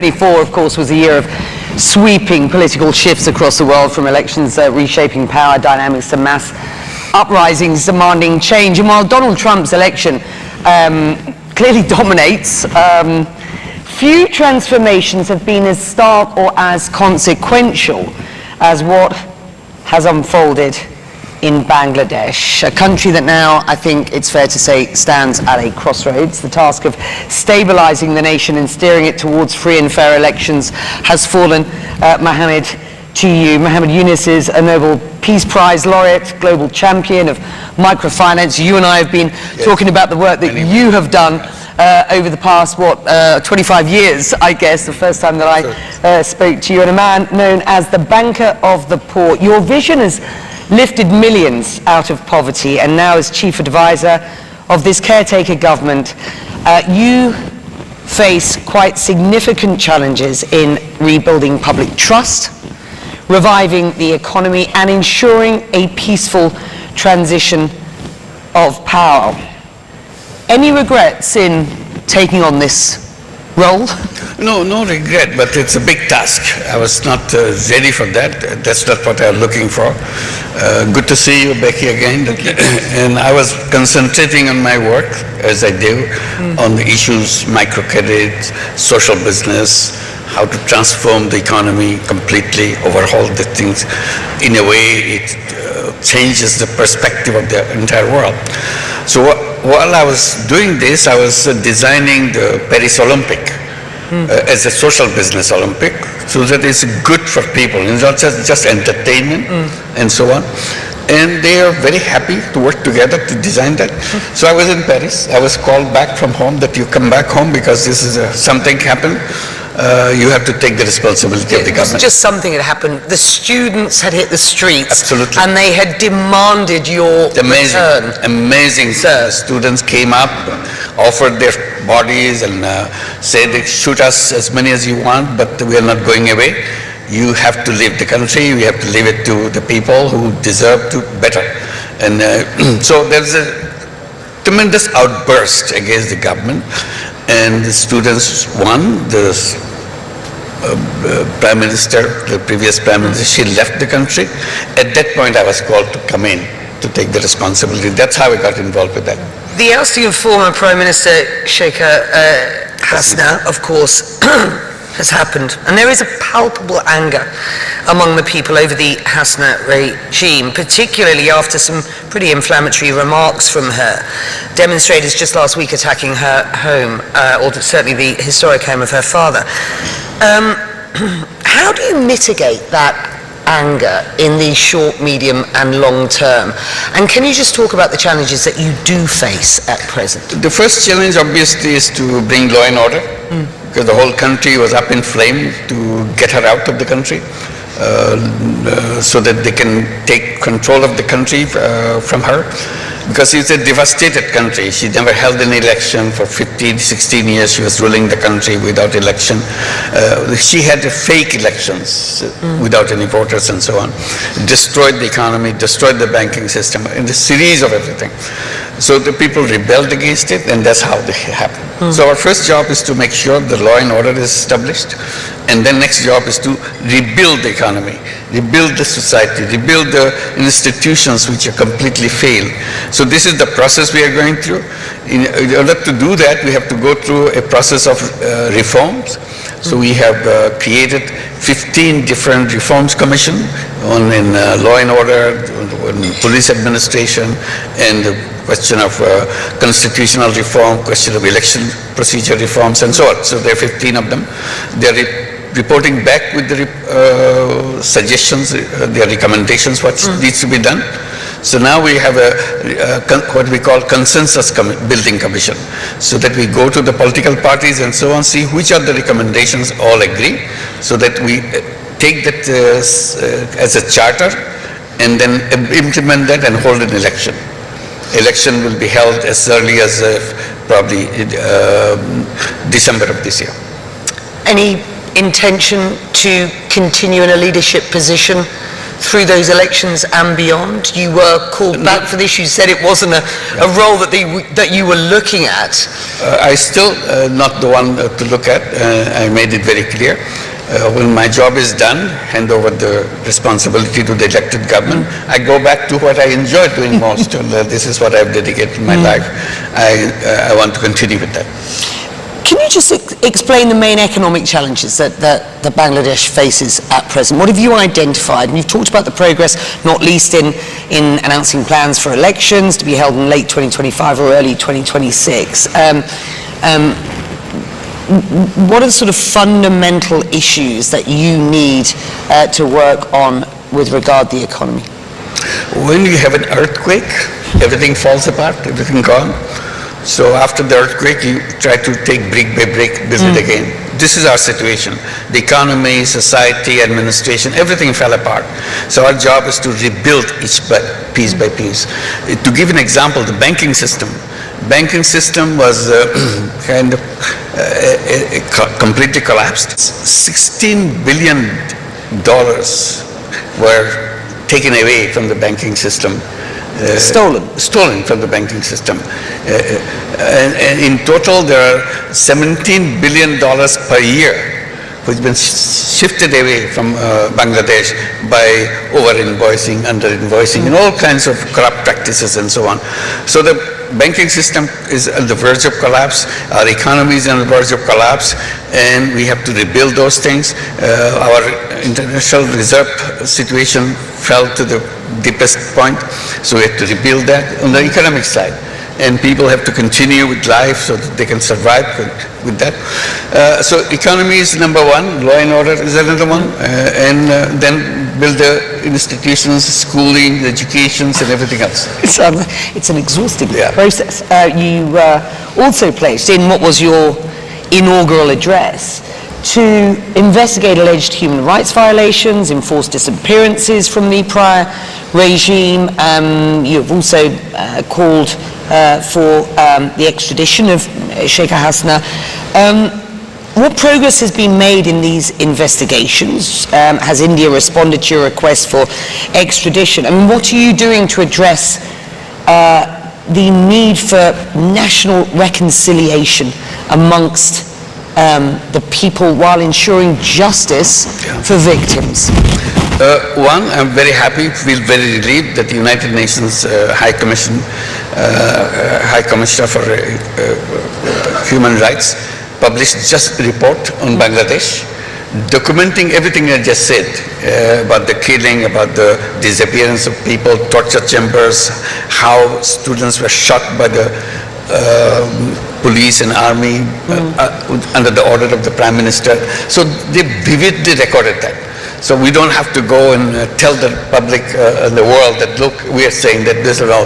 2024, of course, was a year of sweeping political shifts across the world, from elections reshaping power dynamics to mass uprisings demanding change. And while Donald Trump's election clearly dominates, few transformations have been as stark or as consequential as what has unfolded in Bangladesh, a country that now, I think it's fair to say, stands at a crossroads. The task of stabilizing the nation and steering it towards free and fair elections has fallen, Mohammed, to you. Muhammad Yunus is a Nobel Peace Prize laureate, global champion of microfinance. You and I have been talking about the work that you have done over the past, 25 years, I guess, the first time that I spoke to you, and a man known as the banker of the poor. Your vision is lifted millions out of poverty, and now as chief advisor of this caretaker government, you face quite significant challenges in rebuilding public trust, reviving the economy, and ensuring a peaceful transition of power. Any regrets in taking on this role? No regret, but it's a big task. I was not ready for that. That's not what I'm looking for. Good to see you, Becky, again. And I was concentrating on my work, as I do, on the issues, microcredit, social business, how to transform the economy completely, overhaul the things. In a way, it changes the perspective of the entire world. So while I was doing this, I was designing the Paris Olympic as a social business Olympic, so that it's good for people, it's not just entertainment and so on. And they are very happy to work together to design that. So I was in Paris. I was called back from home that you come back home because this is something happened. You have to take the responsibility of the government. It was just something had happened. The students had hit the streets. Absolutely. And they had demanded your return. Amazing. Students came up, offered their bodies and said, shoot us as many as you want, but we are not going away. You have to leave the country. We have to leave it to the people who deserve to better. And so there's a tremendous outburst against the government. And the students won. The Prime Minister, the previous Prime Minister, she left the country. At that point, I was called to come in to take the responsibility. That's how I got involved with that. The ousting of former Prime Minister Sheikh Hasina, of course, has happened. And there is a palpable anger among the people over the Hasina regime, particularly after some pretty inflammatory remarks from her. Demonstrators just last week attacking her home, or certainly the historic home of her father. How do you mitigate that anger in the short, medium and long term? And can you just talk about the challenges that you do face at present? The first challenge obviously is to bring law and order, because the whole country was up in flame, to get her out of the country. So that they can take control of the country from her, because it's a devastated country. She never held an election for 15, 16 years. She was ruling the country without election. She had fake elections without any voters and so on. Destroyed the economy, destroyed the banking system, and a series of everything. So the people rebelled against it, and that's how it happened. So our first job is to make sure the law and order is established, and then next job is to rebuild the economy, rebuild the society, rebuild the institutions which are completely failed. So this is the process we are going through. In order to do that, we have to go through a process of reforms. So we have created 15 different reforms commission, one in law and order, one in police administration, and the question of constitutional reform, question of election procedure reforms, and so on. So there are 15 of them. They are reporting back with the suggestions, their recommendations, what needs to be done. So now we have what we call consensus building commission, so that we go to the political parties and so on, see which are the recommendations all agree, so that we take that as a charter and then implement that and hold an election. Election will be held as early as probably December of this year. Any intention to continue in a leadership position through those elections and beyond? You were called back for this. You said it wasn't a role that you were looking at. I still not the one to look at. I made it very clear. When my job is done, hand over the responsibility to the elected government. I go back to what I enjoy doing most. This is what I've dedicated my life. I want to continue with that. Can you just explain the main economic challenges that Bangladesh faces at present? What have you identified? And you've talked about the progress, not least in announcing plans for elections to be held in late 2025 or early 2026. What are the sort of fundamental issues that you need to work on with regard to the economy? When you have an earthquake, everything falls apart, everything gone. So after the earthquake, you try to take brick by brick, build it again. This is our situation. The economy, society, administration, everything fell apart. So our job is to rebuild each piece by piece. To give an example, the banking system. Banking system was kind of completely collapsed. $16 billion were taken away from the banking system. Stolen from the banking system. And in total, there are $17 billion per year which has been shifted away from Bangladesh by over-invoicing, under-invoicing, and all kinds of corrupt practices and so on. So the banking system is on the verge of collapse, our economy is on the verge of collapse, and we have to rebuild those things. Our international reserve situation fell to the deepest point, so we have to rebuild that on the economic side. And people have to continue with life so that they can survive with that. So economy is number one, law and order is another one, and then build the institutions, schooling, educations, and everything else. It's an exhausting process. You also pledged in what was your inaugural address to investigate alleged human rights violations, enforce disappearances from the prior regime. You have also called for the extradition of Sheikh Hasina. What progress has been made in these investigations? Has India responded to your request for extradition? I mean, what are you doing to address the need for national reconciliation amongst the people while ensuring justice for victims? One, I'm very happy, feel very relieved that the United Nations High Commissioner for Human Rights published just a report on Bangladesh, documenting everything I just said about the killing, about the disappearance of people, torture chambers, how students were shot by the police and army under the order of the Prime Minister. So they vividly recorded that. So we don't have to go and tell the public and the world that, look, we are saying that these are all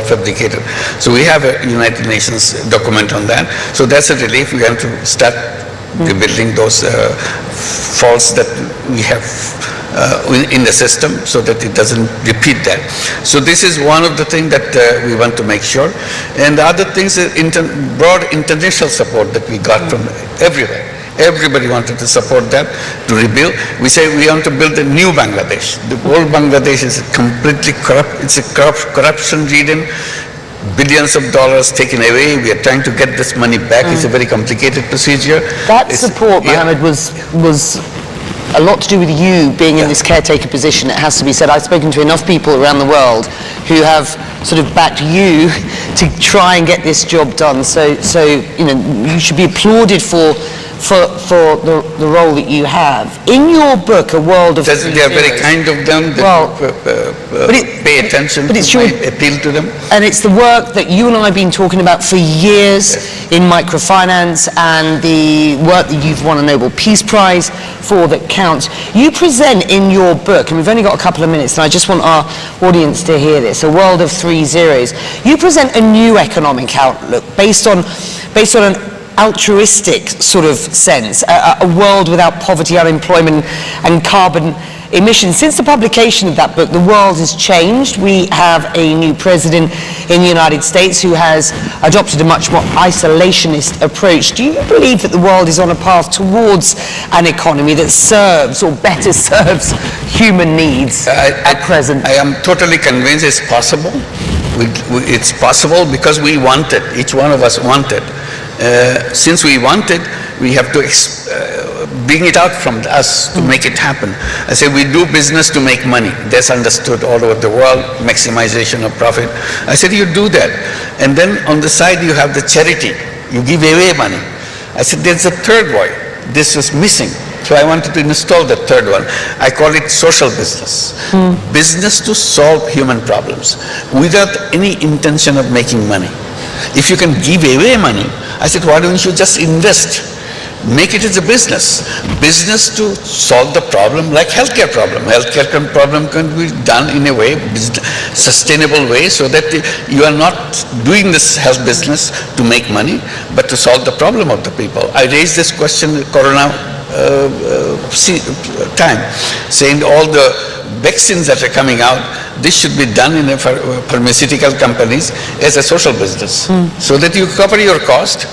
fabricated. So we have a United Nations document on that. So that's a relief. We have to start rebuilding those faults that we have in the system so that it doesn't repeat that. So this is one of the things that we want to make sure. And the other things is broad international support that we got from everywhere. Everybody wanted to support that, to rebuild. We say we want to build a new Bangladesh. The old Bangladesh is completely corrupt. It's a corruption ridden. Billions of dollars taken away. We are trying to get this money back. It's a very complicated procedure. That support, Mohammed, was a lot to do with you being in this caretaker position, it has to be said. I've spoken to enough people around the world who have sort of backed you to try and get this job done. So you know, you should be applauded for the role that you have. In your book, A World of Three Zeros... They are very kind of them, pay attention to my appeal to them. And it's the work that you and I have been talking about for years in microfinance, and the work that you've won a Nobel Peace Prize for that counts. You present in your book, and we've only got a couple of minutes, and I just want our audience to hear this, A World of Three Zeros. You present a new economic outlook based on an altruistic sort of sense, a world without poverty, unemployment and carbon emissions. Since the publication of that book, the world has changed. We have a new president in the United States who has adopted a much more isolationist approach. Do you believe that the world is on a path towards an economy that serves or better serves human needs at present? I am totally convinced it's possible. It's possible because we want it. Each one of us want it. Since we want it, we have to bring it out from us to make it happen. I say we do business to make money. That's understood all over the world, maximization of profit. I said you do that. And then on the side you have the charity. You give away money. I said there's a third way. This was missing. So I wanted to install the third one. I call it social business. Business to solve human problems without any intention of making money. If you can give away money, I said, why don't you just invest? Make it as a business. Business to solve the problem like healthcare problem. Healthcare problem can be done in a way, sustainable way, so that you are not doing this health business to make money, but to solve the problem of the people. I raised this question in Corona time, saying all the vaccines that are coming out, this should be done in pharmaceutical companies as a social business, so that you cover your cost,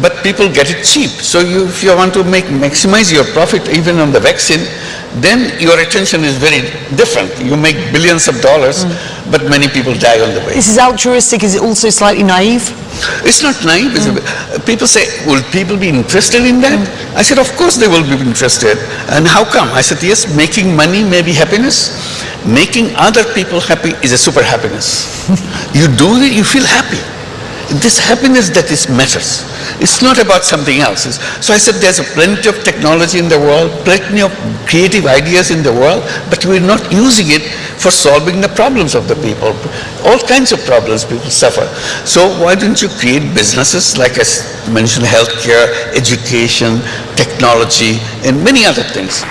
but people get it cheap. So if you want to maximize your profit even on the vaccine, then your attention is very different. You make billions of dollars, but many people die on the way. This is altruistic. Is it also slightly naive? It's not naive. People say, will people be interested in that? I said, of course they will be interested. And how come? I said, yes, making money may be happiness. Making other people happy is a super happiness. You do it, you feel happy. This happiness that matters. It's not about something else. So I said there's plenty of technology in the world, plenty of creative ideas in the world, but we're not using it for solving the problems of the people. All kinds of problems people suffer. So why don't you create businesses like I mentioned, healthcare, education, technology, and many other things.